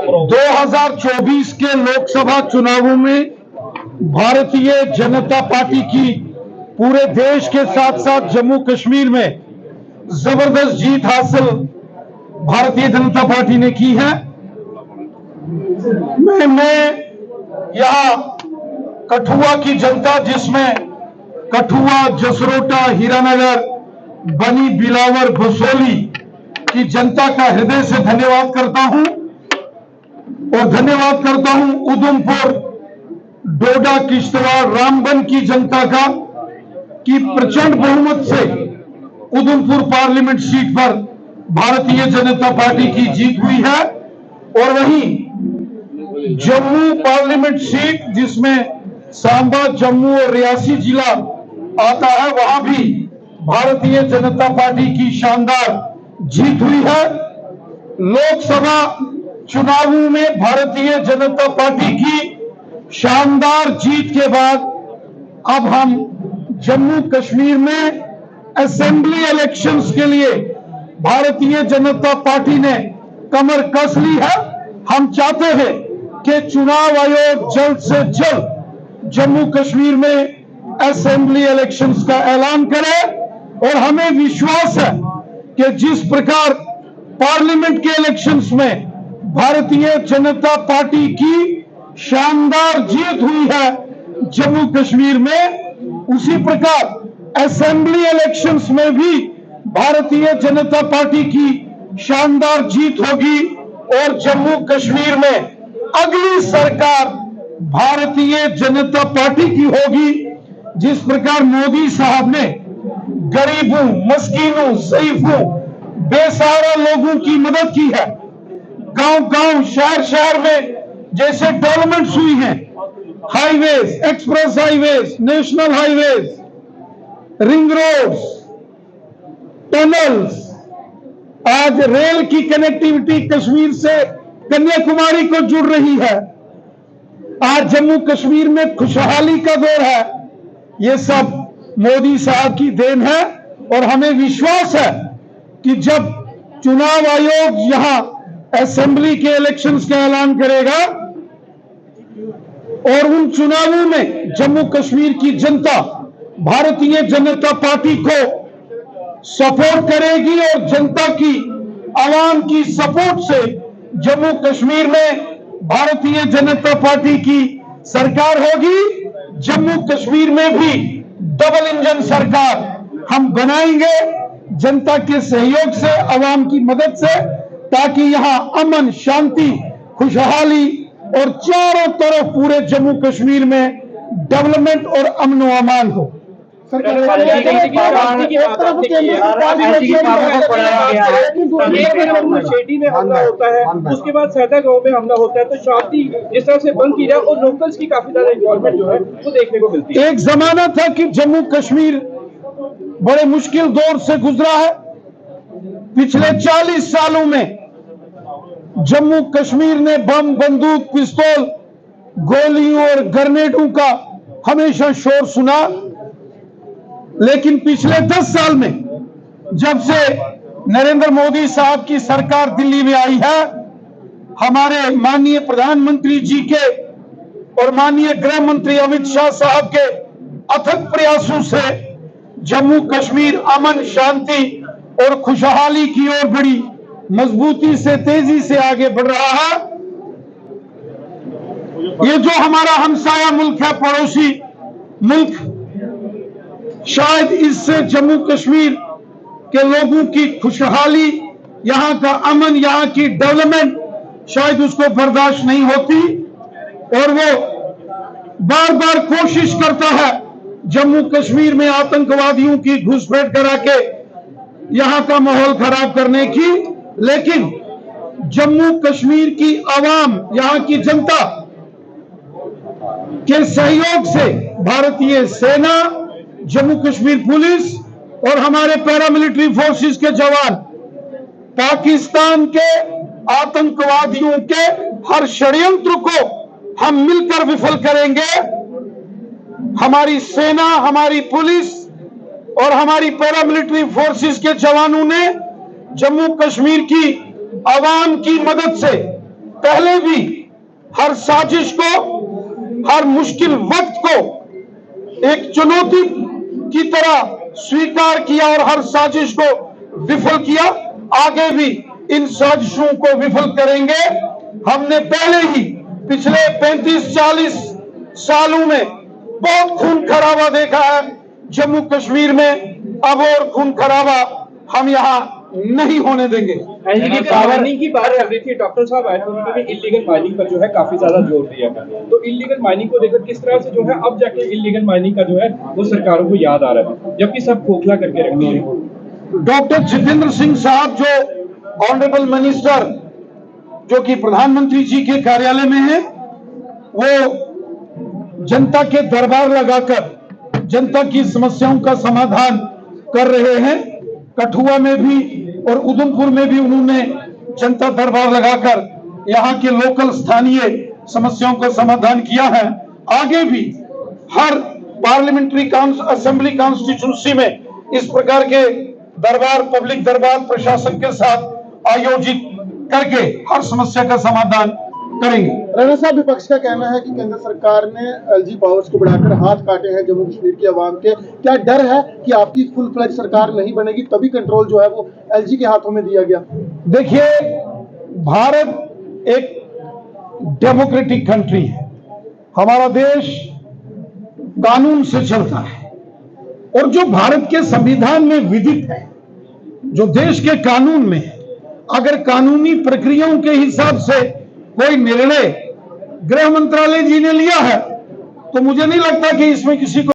2024 के लोकसभा चुनावों में भारतीय जनता पार्टी की पूरे देश के साथ साथ जम्मू कश्मीर में जबरदस्त जीत हासिल भारतीय जनता पार्टी ने की है। मैं यहाँ कठुआ की जनता, जिसमें कठुआ, जसरोटा, हीरानगर, बनी, बिलावर, भसोली की जनता का हृदय से धन्यवाद करता हूं और धन्यवाद करता हूं उधमपुर, डोडा, किश्तवाड़, रामबन की जनता का कि प्रचंड बहुमत से उधमपुर पार्लियामेंट सीट पर भारतीय जनता पार्टी की जीत हुई है। और वहीं जम्मू पार्लियामेंट सीट, जिसमें सांबा, जम्मू और रियासी जिला आता है, वहां भी भारतीय जनता पार्टी की शानदार जीत हुई है। लोकसभा चुनावों में भारतीय जनता पार्टी की शानदार जीत के बाद अब हम जम्मू कश्मीर में असेंबली इलेक्शंस के लिए भारतीय जनता पार्टी ने कमर कस ली है। हम चाहते हैं कि चुनाव आयोग जल्द से जल्द जम्मू कश्मीर में असेंबली इलेक्शंस का ऐलान करे और हमें विश्वास है कि जिस प्रकार पार्लियामेंट के इलेक्शंस में भारतीय जनता पार्टी की शानदार जीत हुई है जम्मू कश्मीर में, उसी प्रकार असेंबली इलेक्शंस में भी भारतीय जनता पार्टी की शानदार जीत होगी और जम्मू कश्मीर में अगली सरकार भारतीय जनता पार्टी की होगी। जिस प्रकार मोदी साहब ने गरीबों, मस्कीनों, ज़ईफों, बेसहारा लोगों की मदद की है, गांव-गांव, शहर-शहर में जैसे डेवलपमेंट्स हुई हैं, highways, express highways, national highways, ring roads, tunnels, आज रेल की कनेक्टिविटी कश्मीर से कन्याकुमारी को जुड़ रही है, आज जम्मू कश्मीर में खुशहाली का दौर है। ये सब मोदी साहब की देन है और हमें विश्वास है कि जब चुनाव आयोग यहां असेंबली के इलेक्शंस का ऐलान करेगा और उन चुनावों में जम्मू कश्मीर की जनता भारतीय जनता पार्टी को सपोर्ट करेगी और जनता की, आवाम की सपोर्ट से जम्मू कश्मीर में भारतीय जनता पार्टी की सरकार होगी। जम्मू कश्मीर में भी डबल इंजन सरकार हम बनाएंगे जनता के सहयोग से, आवाम की मदद से, ताकि यहां अमन, शांति, खुशहाली और चारों तरफ पूरे जम्मू कश्मीर में डेवलपमेंट और अमन व अमान हो। में हमला होता है, उसके बाद सैदा गांव में हमला होता है, तो शांति जिस तरह से बंद की जाए और लोकल्स की काफी ज्यादा इन्वॉल्वमेंट जो है वो देखने को मिलती है। एक जमाना था कि जम्मू कश्मीर बड़े मुश्किल दौर से गुजरा है। पिछले 40 सालों में जम्मू कश्मीर ने बम, बंदूक, पिस्तौल, गोलियों और ग्रेनेडों का हमेशा शोर सुना, लेकिन पिछले 10 साल में जब से नरेंद्र मोदी साहब की सरकार दिल्ली में आई है, हमारे माननीय प्रधानमंत्री जी के और माननीय गृह मंत्री अमित शाह साहब के अथक प्रयासों से जम्मू कश्मीर अमन, शांति और खुशहाली की ओर बड़ी मजबूती से, तेजी से आगे बढ़ रहा है। ये जो हमारा हमसाया मुल्क है, पड़ोसी मुल्क, शायद इससे जम्मू कश्मीर के लोगों की खुशहाली, यहां का अमन, यहां की डेवलपमेंट शायद उसको बर्दाश्त नहीं होती और वो बार बार कोशिश करता है जम्मू कश्मीर में आतंकवादियों की घुसपैठ करा के यहां का माहौल खराब करने की। लेकिन जम्मू कश्मीर की आवाम, यहां की जनता के सहयोग से भारतीय सेना, जम्मू कश्मीर पुलिस और हमारे पैरामिलिट्री फोर्सेस के जवान पाकिस्तान के आतंकवादियों के हर षड्यंत्र को हम मिलकर विफल करेंगे। हमारी सेना, हमारी पुलिस और हमारी पैरामिलिट्री फोर्सेस के जवानों ने जम्मू कश्मीर की आवाम की मदद से पहले भी हर साजिश को, हर मुश्किल वक्त को एक चुनौती की तरह स्वीकार किया और हर साजिश को विफल किया। आगे भी इन साजिशों को विफल करेंगे। हमने पहले ही पिछले 35-40 सालों में बहुत खून खराबा देखा है जम्मू कश्मीर में, अब और खून खराबा हम यहाँ नहीं होने देंगे। माइनिंग की बात कर रही थी डॉक्टर साहब, आए तो उन्होंने भी इलीगल माइनिंग पर जो है काफी ज्यादा जोर दिया है। तो इलीगल माइनिंग को लेकर किस तरह से जो है अब जाके इलीगल माइनिंग का जो है वो सरकारों को याद आ रहा है, जबकि सब खोखला करके रखती है। डॉक्टर जितेंद्र सिंह साहब जो ऑनरेबल मिनिस्टर जो कि प्रधानमंत्री जी के कार्यालय में है, वो जनता के दरबार लगाकर जनता की समस्याओं का समाधान कर रहे हैं। कठुआ में भी और उधमपुर में भी उन्होंने जनता दरबार लगाकर यहाँ के लोकल स्थानीय समस्याओं का समाधान किया है। आगे भी हर पार्लियामेंट्री असेंबली कॉन्स्टिट्यूंसी में इस प्रकार के दरबार, पब्लिक दरबार प्रशासन के साथ आयोजित करके हर समस्या का समाधान करेंगे। राणा साहब, विपक्ष का कहना है कि केंद्र सरकार ने एलजी पावर्स को बढ़ाकर हाथ काटे हैं जम्मू कश्मीर की आवाम के। क्या डर है कि आपकी फुल फ्लैज सरकार नहीं बनेगी, तभी कंट्रोल जो है वो एलजी के हाथों में दिया गया? देखिए, भारत एक डेमोक्रेटिक कंट्री है। हमारा देश कानून से चलता है और जो भारत के संविधान में विधित है, जो देश के कानून में है, अगर कानूनी प्रक्रियाओं के हिसाब से कोई निर्णय गृह मंत्रालय जी ने लिया है तो मुझे नहीं लगता कि इसमें किसी को